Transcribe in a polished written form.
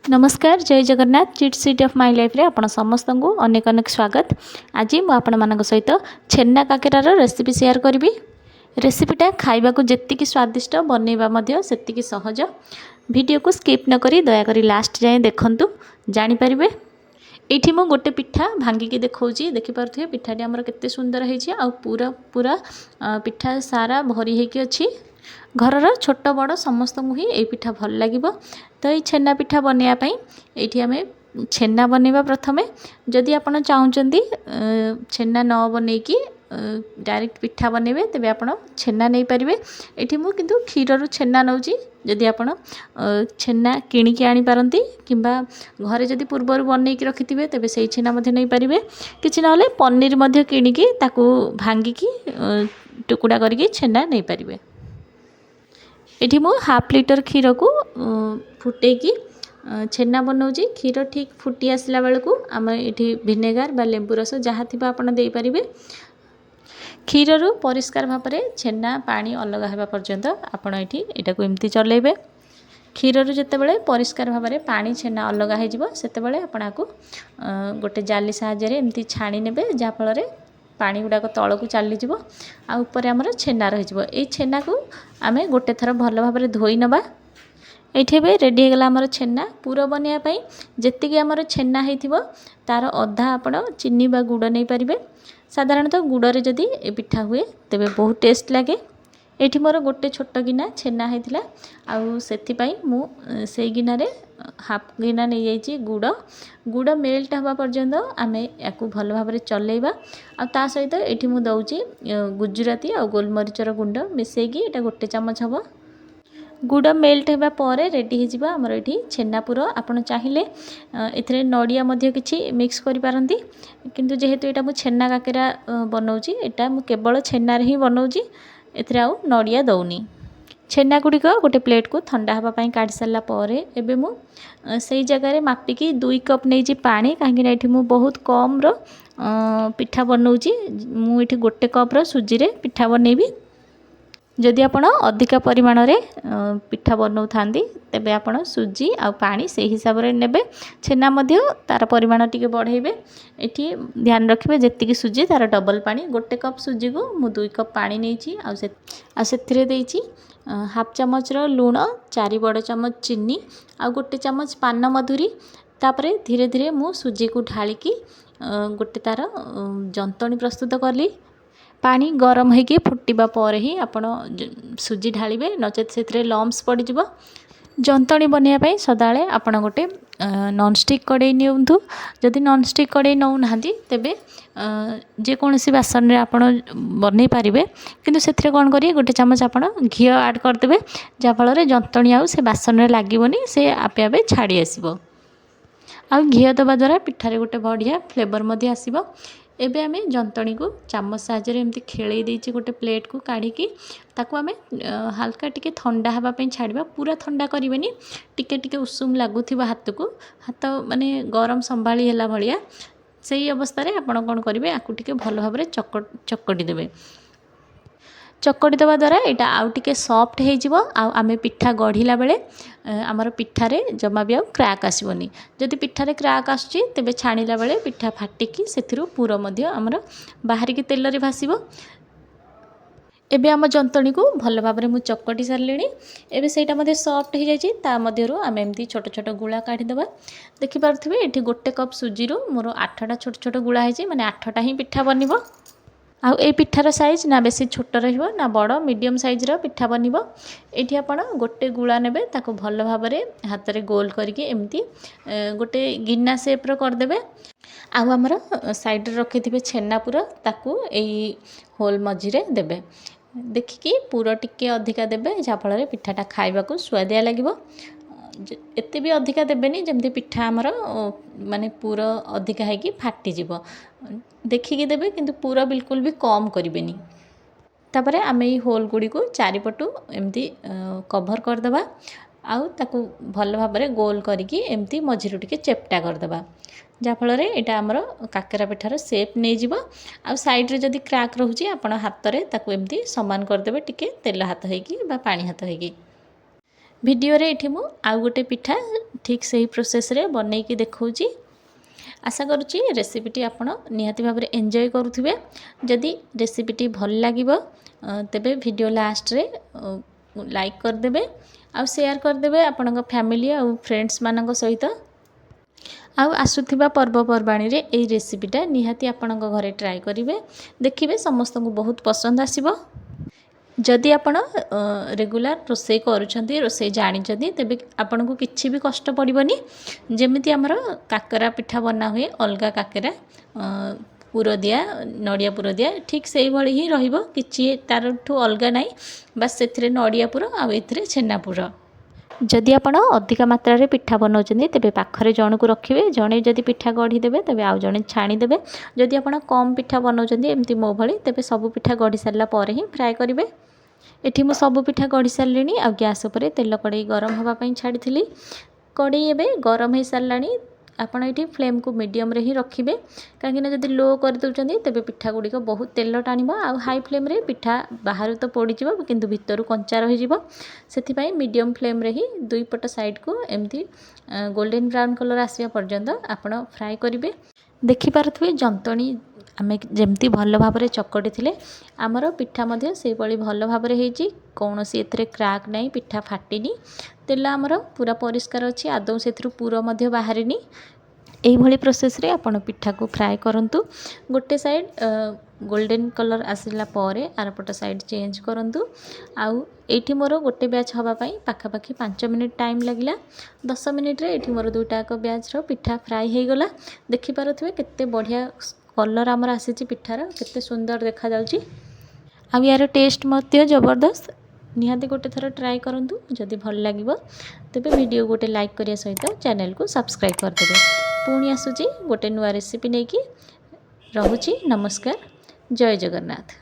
नमस्कार जय Jagannath chit seat of my life रे आपण समस्त को अनेक अनेक स्वागत। आज मु आपण मान सहित छेना काकेरार रेसिपी शेयर करी। रेसिपीटा खाइबा को जेतिकी स्वादिष्ट बनैबा मध्य सेतिकी सहज। वीडियो को स्किप न करी दया करी लास्ट जाए देखंतु जानि परिबे। एठी मु गोटे पिठा भांगिकी देखौची देखि पारथि पिठाटी हमर केते सुंदर हेछि आ पूरा पूरा पिठा सारा भरी हेकी अछि। घरर छोट बड़ समस्त को ही ये पिठा भल लगे। तो ये छेना पिठा बनवाई ये आम छेना बनवा प्रथमे जदि आप चाहते छेना न बनईकी डायरेक्ट पिठा बनइबे तेबे आप छेना नहीं पारे। ये मुझे किंतु क्षीर छेना नौची जदि आप छेना किणिकी आनी पारती किंबा घरे जदि पूर्वर बनईकी रखिथे तेबे से छेना नहीं पारे। किछि नहले पनीर मध्य किणिकी ताकू भांगिकी टुकुड़ा करके छेना नहीं पारे। ये मु हाफ लिटर क्षीर को फुटेकी छेना बनाऊँगी। क्षीर ठीक फुटी आसला बेलू आम ये भिनेगार बा लेंबू रस जहाँ थी आप पारे। क्षीर रु परिष्कार भाव में छेना पानी अलग होगा पर्यंत आपड़ ये एमती चलेबे। क्षीर रु जितेबाला परिष्कार भाव में पानी छेना अलग होते आपको गोटे जाली साहाय्य एमती छाणी ने जहाँफल पानी गुड़ाक तल को चली जाव आपर आमर छेना रही। छेना को आम गोटे थर भल भाव में धोई नवा। ये रेडी होगा आमर छेना पूरा बनवाई जी आमर छेना हो तार अधा आपण चीनी बा गुड़ नहीं पारे। साधारणतः गुड़े जदि पिठा हुए तेबे बहुत टेस्ट लगे। ये मोर गोटे छोट गिना छेना होता आपाई से गिनार हाफ गिना नहीं जाइए गुड़ गुड़ मेल्ट हवा पर्यंत आम या भल भाव में चलेबा। आ सहित ये मुझे दौची गुजराती और गोलमरीचर गुंड मिसेकी ये गोटे चामच हम गुड़ मेल्ट होगा पर रेडी हो आमर ये छेनापुर। आपड़ चाहिए ए नड़िया किसी मिक्स करें किंतु जेहेतु यहाँ मुझे छेना काकेरा बनाऊँगी यहाँ मुझे केवल छेना ही बनाऊँगी एथिरे आउ नड़िया दौनी। छेना गुड़िक गोटे प्लेट को ठंडा हाँपाई काढ़ी सारा पर एबे मु से जगह मापिकी 2 कप नहीं पानी कहीं ये मुझे बहुत कम पिठा बनाऊँगी। मुझे गोटे कप सुजी रे पिठा बनैबी। जदि आप अधिका परिमाण रे पिठा बनाऊ था तेबे आपण सुजी आ पानी से हिसाब से नेबे। छेना मध्य तार परिमाण टिके बढ़ेबे। एठी ध्यान रखिबे जेतिकी सुजी तार डबल पानी गोटे कप सुजी को मु 2 कप पानी नहीं से देइछि हाफ चामच लूण 4 बड़ चामच चीनी आ गोटे चामच पान मधुरी। तापरे धीरे धीरे मु सुजी को ढालिकी गोटे तार जंतणी प्रस्तुत कली। पानी गरम होगी फुटवा पर ही आपण सुजी ढालिबे नचेत से लम्स पड़ज। जंतणी बनवाई सदाले आपण गोटे नॉनस्टिक कड़े नियंतु। जदि नॉनस्टिक कड़े नौ ना तेबे जेकोसी बासन में आप बनई पारे किंतु से कौन करिए गोटे चामच आप घी ऐड करदे जहाँफल जंतणी आउ से बासन में लगभग से आपे आपे छाड़ी आसो। आ घी दबा द्वारा पिठारे गोटे बढ़िया फ्लेवर मध्य आसो। एबे आमे जंतणी को चामच साहाय्य एमती खेलई देछि गोटे प्लेट को काढ़िकी ताकू आमे हल्का टिके ठंडा हवा पे छाड़िबा। पूरा ठंडा करिवेनी टिके टिके उषुम लागुथिबा हाथ को हाथ माने गरम संभाली हैला भलिया सेही अवस्था रे आपण कोन करिवे आकु टिके भल भाव रे चकटी देबे। चकटी देवा द्वारा यहाँ आउ टिके सॉफ्ट हो आमे पिठा गढ़िला बेले आमर पिठारे जमा भी आउ क्रैक आसबनी। जदि पिठारे क्रैक आसुची तेबे छाणिला बेले पिठा फाटिकी सेथिरु पूरा मध्य आमर बाहरिकी तेल रे भासिबो। एबे आम जंतणी को भल भाव में मुझे चकटी सारे एबे सेटा मध्य सॉफ्ट हो जाइए ता मध्यरु आम एमती छोट छोट गुला काढ़ीदेवा। देखिपे ये गोटे कप सुजी रु मोर 8टा छोट छोट गुला है माने 8टा ही पिठा बनब। आउ ए पिठार साइज ना बेसी छोट रहिबो ना बड़ मीडियम साइज रो पिठा बनिबो। एठी आपण गोटे गुळा नेबे ताको भल भाव रे हाथ रे गोल करके एमती गोटे गिन्ना शेप रो कर देबे। आउ हमर साइड रे रखिथिबे छेना पूरा ताको एई होल मझी रे देबे। देखिकी पूरा टिके अधिका देबे जहाँफल रे पिठाटा खाइबाकू स्वादिया लागिबो। एते भी अधिका देबेनी जमती पिठा आमर माने पूरा अधिका है कि फाटी जीवो। देखिकी देबे किंतु पूरा बिल्कुल भी कम करिवेनी। तापरे आमे ई होल गुडी को चारिपटू एमती कभर कर देबा आउ ताकू भल भाव में गोल करिकी एमती मझिरु टिके चेप्टा कर देबा जहाँफल यहाँ आमर काकेरा पिठार सेप नहीं जीव। आ साइड रे जदि क्रैक रोचे आपण हाथ रे ताकू एमती समान करदेबे टिके तेल हाथ होइकी बा पानी हाथ होइकी। भिडियो रे एठी मु आउ गोटे पिठा ठीक सही प्रोसेस रे बनैकी देखौची। आशा करुच्ची रेसिपीटी आपण निहाती भाव में एंजॉय करुथिबे। जदि रेसिपीटी भल लागिबो तेबे भिडियो लास्ट रे लाइक करदेबे आउ शेयर करदेबे आपणक फैमिली आउ फ्रेंड्स मानक सहित। आउ आसुथिबा पर्वपर्वाणी रे एई रेसिपीटा निहाती आपणक घरे ट्राई करिवे, देखिबे समस्त को बहुत पसंद आसीबो। जदि आपण रेगुलर रोषे करूछंती, रोषे जानिछंती, तेबे आपन को किछि भी कष्ट पड़िबनी। जेमिति हमर काकरा पिठा बना हुए अलगा काकरा पुर दिया नड़िया पुर दिया ठीक से भली ही रहिबो, किछि तार ठू अलगा नाही। बस सेथिरे नड़िया पुर आ एथिरे छेना पुर। जदि आपण अधिका मात्रा रे पिठा बनाउछंती तेबे पाखरे जण को रखिबे, जणे जदि पिठा गढ़ी देबे तेबे आउ जणे छाणी देबे। जदि आपण कम पिठा बनाउछंती एमती मो भली तेबे सब पिठा गढ़ी सारला परे ही फ्राई करिवे। एठी मु सब पिठा गढ़ी सारलिनी। आ गैस उपरे तेल कड़ाई गरम हवा पई छाड़ीथिली। कड़ाई एबे गरम हो सारलानी। आपण एठी फ्लेम को मीडियम रे ही रखिबे, काहेकि ना जदि लो कर दउचंती तेबे पिठा गुडी को बहुत तेल टाणिबो। आ हाई फ्लेम रे पिठा बाहर तो पोड़ी जिवो किंतु भितरु कंचा रहि जिवो। सेथि पई मीडियम फ्लेम रे ही दुई पट साइड को एमती गोल्डन ब्राउन कलर आसिया पर्यंत आपण फ्राई करिवे। देखि पारुथबे जंतणी आमे जेमती भल भाव में चकटी थिले आमर पिठा मध्य से भली भल भाव में हेची, कौनसी एथरे क्राक नहीं, पिठा फाटिनी, तेल आमर पूरा परिष्कार अच्छी, आदौ सेथरु पूर मध्य बाहरिनी। एई भली प्रोसेस रे आपण पिठा को फ्राई करंतु। गोटे साइड गोल्डन कलर आसिला परे आरपट साइड चेंज करंतु। आउ एठी मोर गोटे बैच हवा पई पाखापाखि 5 मिनिट टाइम लागिला। 10 मिनिट रे एठी मोर दुईटाक बैच रो पिठा फ्राई हे गला। देखि पारुथबे केते बढ़िया कलर आमर आसीची पिठार, केते सुंदर देखा जाउची। आ यार टेस्ट मध्य जबरदस्त। निहाती गोटे थर ट्राई करंतु। जदि भल लागिबो तेबे वीडियो गोटे लाइक करिया सहित चैनल को सब्सक्राइब कर देबे। पुणी आसुची गोटे नुआ रेसिपी नेकी। रहुची नमस्कार, जय जगन्नाथ।